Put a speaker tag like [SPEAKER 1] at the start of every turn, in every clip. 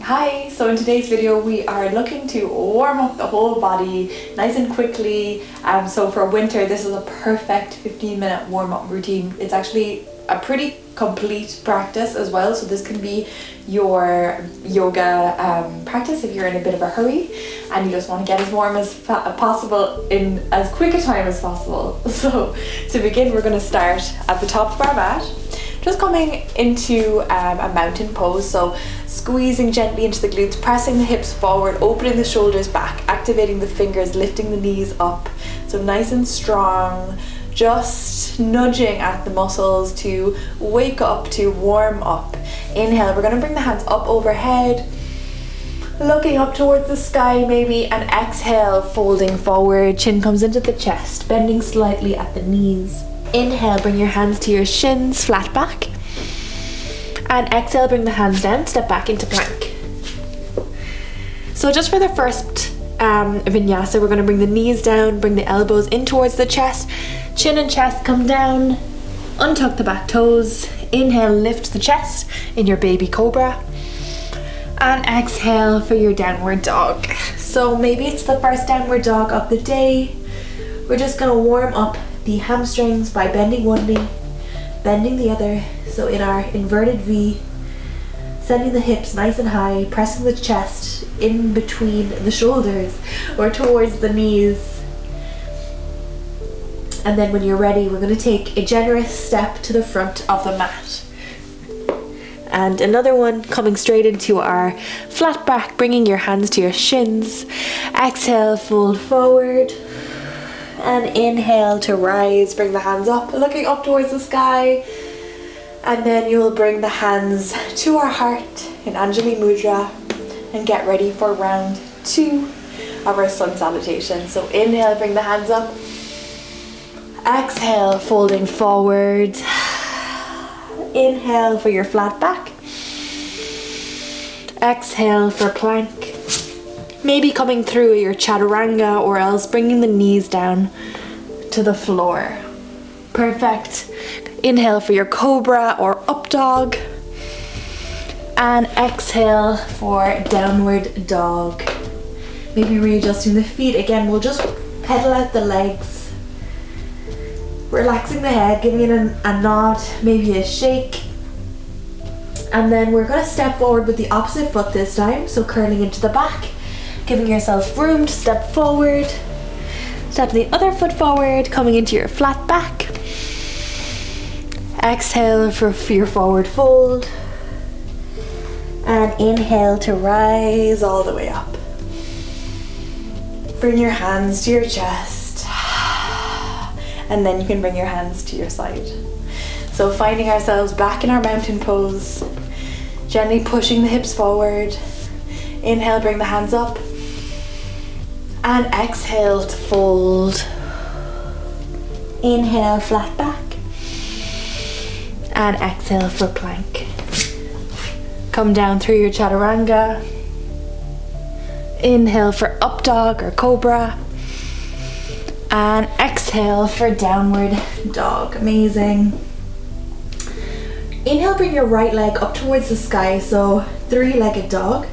[SPEAKER 1] Hi, so in today's video we are looking to warm up the whole body nice and quickly. So for winter this is a perfect 15-minute warm-up routine. It's actually a pretty complete practice as well, so this can be your yoga practice if you're in a bit of a hurry and you just want to get as warm as possible in as quick a time as possible. So to begin, we're going to start at the top of our mat, just coming into a mountain pose. So squeezing gently into the glutes, pressing the hips forward, opening the shoulders back, activating the fingers, lifting the knees up. So nice and strong, just nudging at the muscles to wake up, to warm up. Inhale, we're going to bring the hands up overhead, looking up towards the sky maybe, and exhale, folding forward, chin comes into the chest, bending slightly at the knees. Inhale, bring your hands to your shins, flat back. And exhale, bring the hands down, step back into plank. So just for the first vinyasa, we're going to bring the knees down, bring the elbows in towards the chest, chin and chest come down, untuck the back toes. Inhale, lift the chest in your baby cobra. And exhale for your downward dog. So maybe it's the first downward dog of the day. We're just going to warm up the hamstrings by bending one knee, bending the other. So in our inverted V, sending the hips nice and high, pressing the chest in between the shoulders or towards the knees. And then when you're ready, we're going to take a generous step to the front of the mat. And another one coming straight into our flat back, bringing your hands to your shins. Exhale, fold forward. And inhale to rise, bring the hands up, looking up towards the sky. And then you will bring the hands to our heart in Anjali Mudra and get ready for round 2 of our sun salutation. So inhale, bring the hands up. Exhale, folding forward. Inhale for your flat back. Exhale for plank. Maybe coming through your chaturanga, or else bringing the knees down to the floor. Perfect. Inhale for your cobra or up dog. And exhale for downward dog. Maybe readjusting the feet. Again, we'll just pedal out the legs. Relaxing the head, giving it a nod, maybe a shake. And then we're going to step forward with the opposite foot this time. So curling into the back. Giving yourself room to step forward. Step the other foot forward, coming into your flat back. Exhale for your forward fold. And inhale to rise all the way up. Bring your hands to your chest. And then you can bring your hands to your side. So finding ourselves back in our mountain pose. Gently pushing the hips forward. Inhale, bring the hands up. And exhale to fold. Inhale, flat back. And exhale for plank. Come down through your chaturanga. Inhale for up dog or cobra. And exhale for downward dog. Amazing. Inhale, bring your right leg up towards the sky. So 3-legged dog.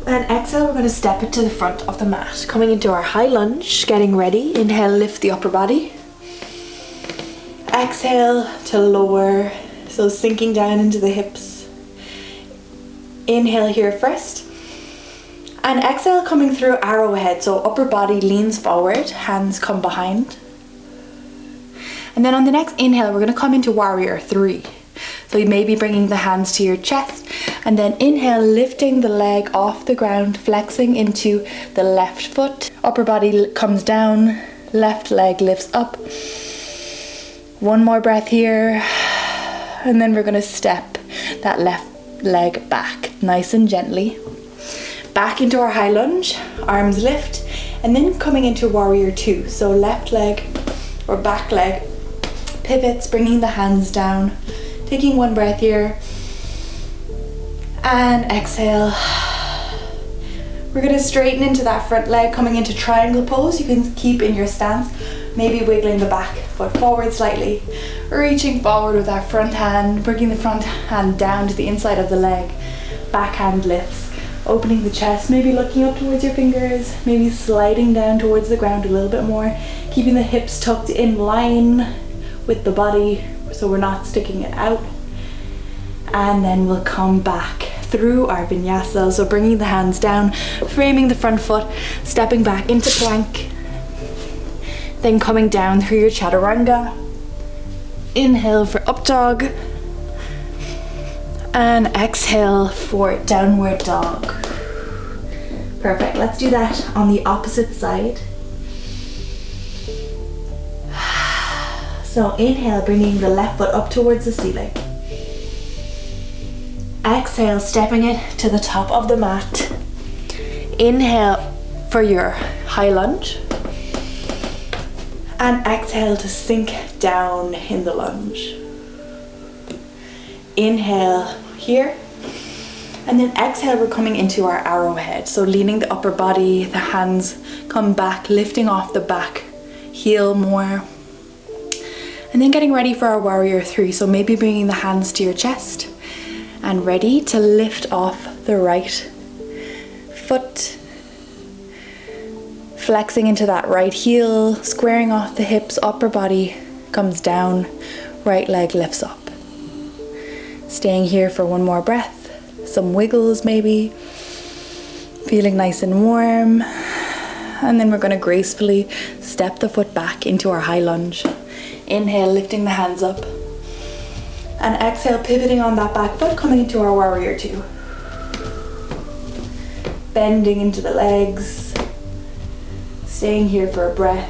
[SPEAKER 1] And exhale, we're going to step it to the front of the mat. Coming into our high lunge, getting ready. Inhale, lift the upper body. Exhale to lower, so sinking down into the hips. Inhale here first. And exhale, coming through arrowhead, so upper body leans forward, hands come behind. And then on the next inhale, we're going to come into warrior 3. So you may be bringing the hands to your chest, and then inhale, lifting the leg off the ground, flexing into the left foot. Upper body comes down, left leg lifts up. One more breath here, and then we're going to step that left leg back nice and gently. Back into our high lunge, arms lift, and then coming into warrior 2. So left leg or back leg pivots, bringing the hands down. Taking one breath here. And exhale. We're going to straighten into that front leg, coming into triangle pose. You can keep in your stance, maybe wiggling the back foot forward slightly, reaching forward with our front hand, bringing the front hand down to the inside of the leg, backhand lifts, opening the chest, maybe looking up towards your fingers, maybe sliding down towards the ground a little bit more, keeping the hips tucked in line with the body so we're not sticking it out. And then we'll come back through our vinyasa, so bringing the hands down, framing the front foot, stepping back into plank, then coming down through your chaturanga. Inhale for up dog, and exhale for downward dog. Perfect, let's do that on the opposite side. So inhale, bringing the left foot up towards the ceiling. Exhale, stepping it to the top of the mat. Inhale for your high lunge. And exhale to sink down in the lunge. Inhale here. And then exhale, we're coming into our arrowhead. So leaning the upper body, the hands come back, lifting off the back heel more. And then getting ready for our warrior three. So maybe bringing the hands to your chest and ready to lift off the right foot. Flexing into that right heel, squaring off the hips, upper body comes down, right leg lifts up. Staying here for one more breath, some wiggles maybe, feeling nice and warm. And then we're going to gracefully step the foot back into our high lunge. Inhale, lifting the hands up. And exhale, pivoting on that back foot, coming into our warrior two. Bending into the legs. Staying here for a breath.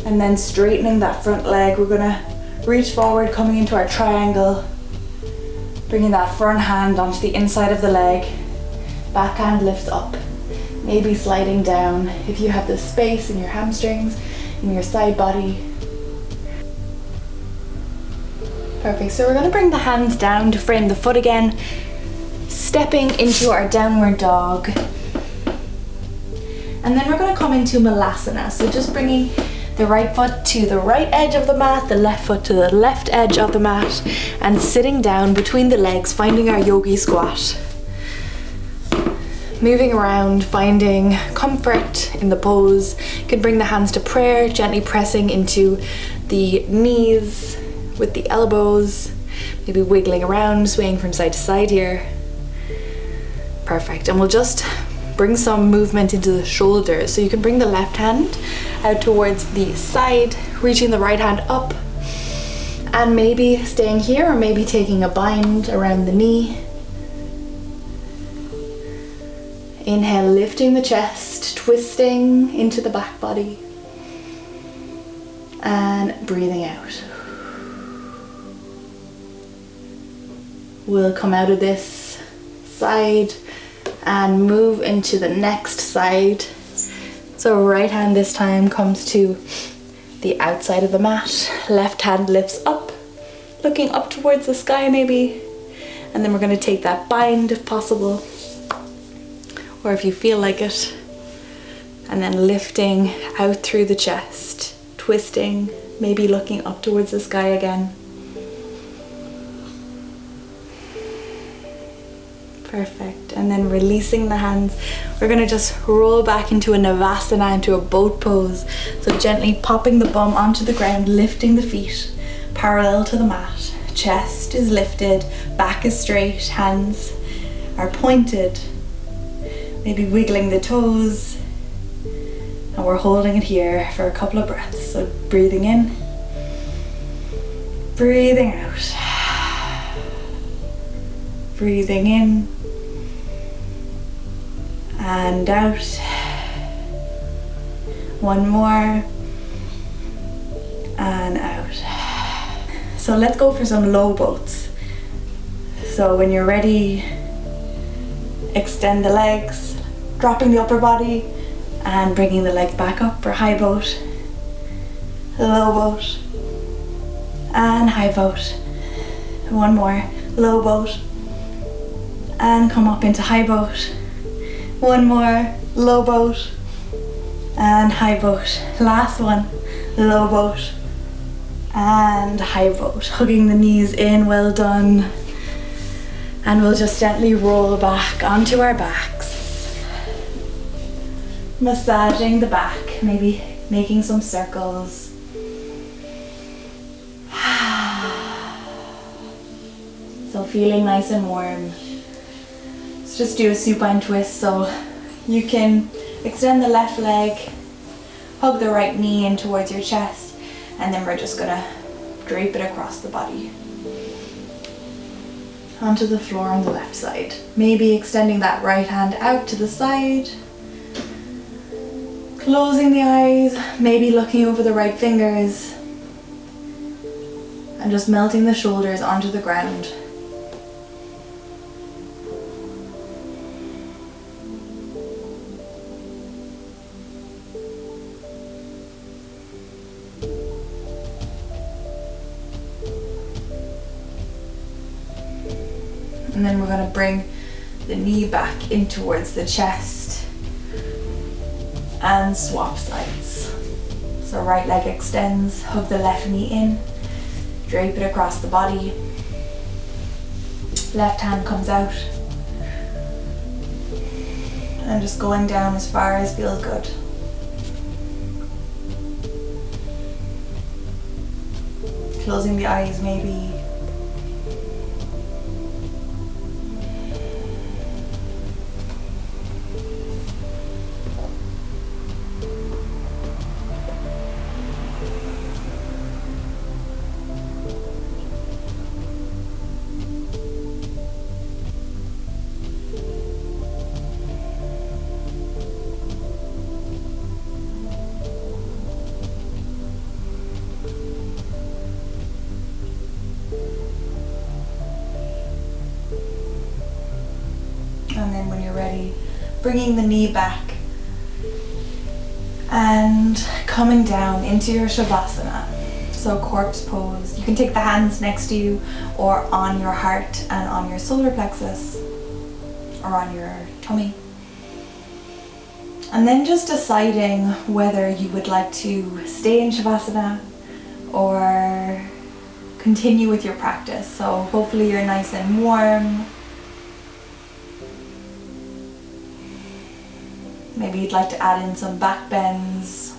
[SPEAKER 1] And then straightening that front leg. We're gonna reach forward, coming into our triangle. Bringing that front hand onto the inside of the leg. Backhand lifts up. Maybe sliding down if you have the space in your hamstrings, in your side body. Perfect, so we're gonna bring the hands down to frame the foot again. Stepping into our downward dog. And then we're going to come into Malasana. So just bringing the right foot to the right edge of the mat, the left foot to the left edge of the mat, and sitting down between the legs, finding our yogi squat. Moving around, finding comfort in the pose. You can bring the hands to prayer, gently pressing into the knees with the elbows, maybe wiggling around, swaying from side to side here. Perfect, and we'll just bring some movement into the shoulders. So you can bring the left hand out towards the side, reaching the right hand up, and maybe staying here or maybe taking a bind around the knee. Inhale, lifting the chest, twisting into the back body, and breathing out. We'll come out of this side and move into the next side. So right hand this time comes to the outside of the mat. Left hand lifts up, looking up towards the sky maybe. And then we're going to take that bind if possible, or if you feel like it. And then lifting out through the chest, twisting, maybe looking up towards the sky again. Perfect, and then releasing the hands. We're gonna just roll back into a Navasana, into a boat pose. So gently popping the bum onto the ground, lifting the feet parallel to the mat. Chest is lifted, back is straight, hands are pointed. Maybe wiggling the toes. And we're holding it here for a couple of breaths. So breathing in, breathing out. Breathing in and out. One more and out. So let's go for some low boats. So when you're ready, extend the legs, dropping the upper body and bringing the legs back up for high boat, low boat and high boat. One more, low boat and come up into high boat. One more, low boat and high boat. Last one, low boat and high boat. Hugging the knees in, well done. And we'll just gently roll back onto our backs, massaging the back, maybe making some circles. So feeling nice and warm. Let's just do a supine twist, so you can extend the left leg, hug the right knee in towards your chest, and then we're just gonna drape it across the body onto the floor on the left side. Maybe extending that right hand out to the side, closing the eyes, maybe looking over the right fingers, and just melting the shoulders onto the ground. And then we're going to bring the knee back in towards the chest and swap sides. So right leg extends, hug the left knee in, drape it across the body. Left hand comes out. And just going down as far as feels good. Closing the eyes maybe. And then when you're ready, bringing the knee back and coming down into your Shavasana. So corpse pose. You can take the hands next to you or on your heart and on your solar plexus or on your tummy. And then just deciding whether you would like to stay in Shavasana or continue with your practice. So hopefully you're nice and warm. Maybe you'd like to add in some back bends.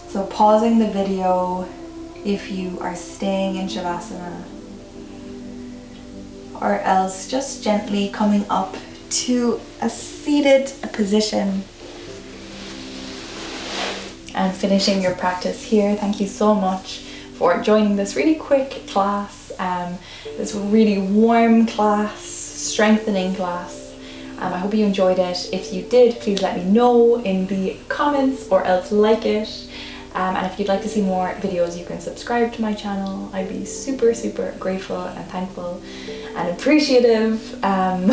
[SPEAKER 1] So pausing the video if you are staying in Shavasana, or else just gently coming up to a seated position and finishing your practice here. Thank you so much for joining this really quick class, this really warm class, strengthening class. I hope you enjoyed it. If you did, please let me know in the comments or else like it. And if you'd like to see more videos, you can subscribe to my channel. I'd be super, super grateful and thankful and appreciative. And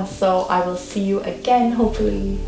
[SPEAKER 1] so I will see you again, hopefully.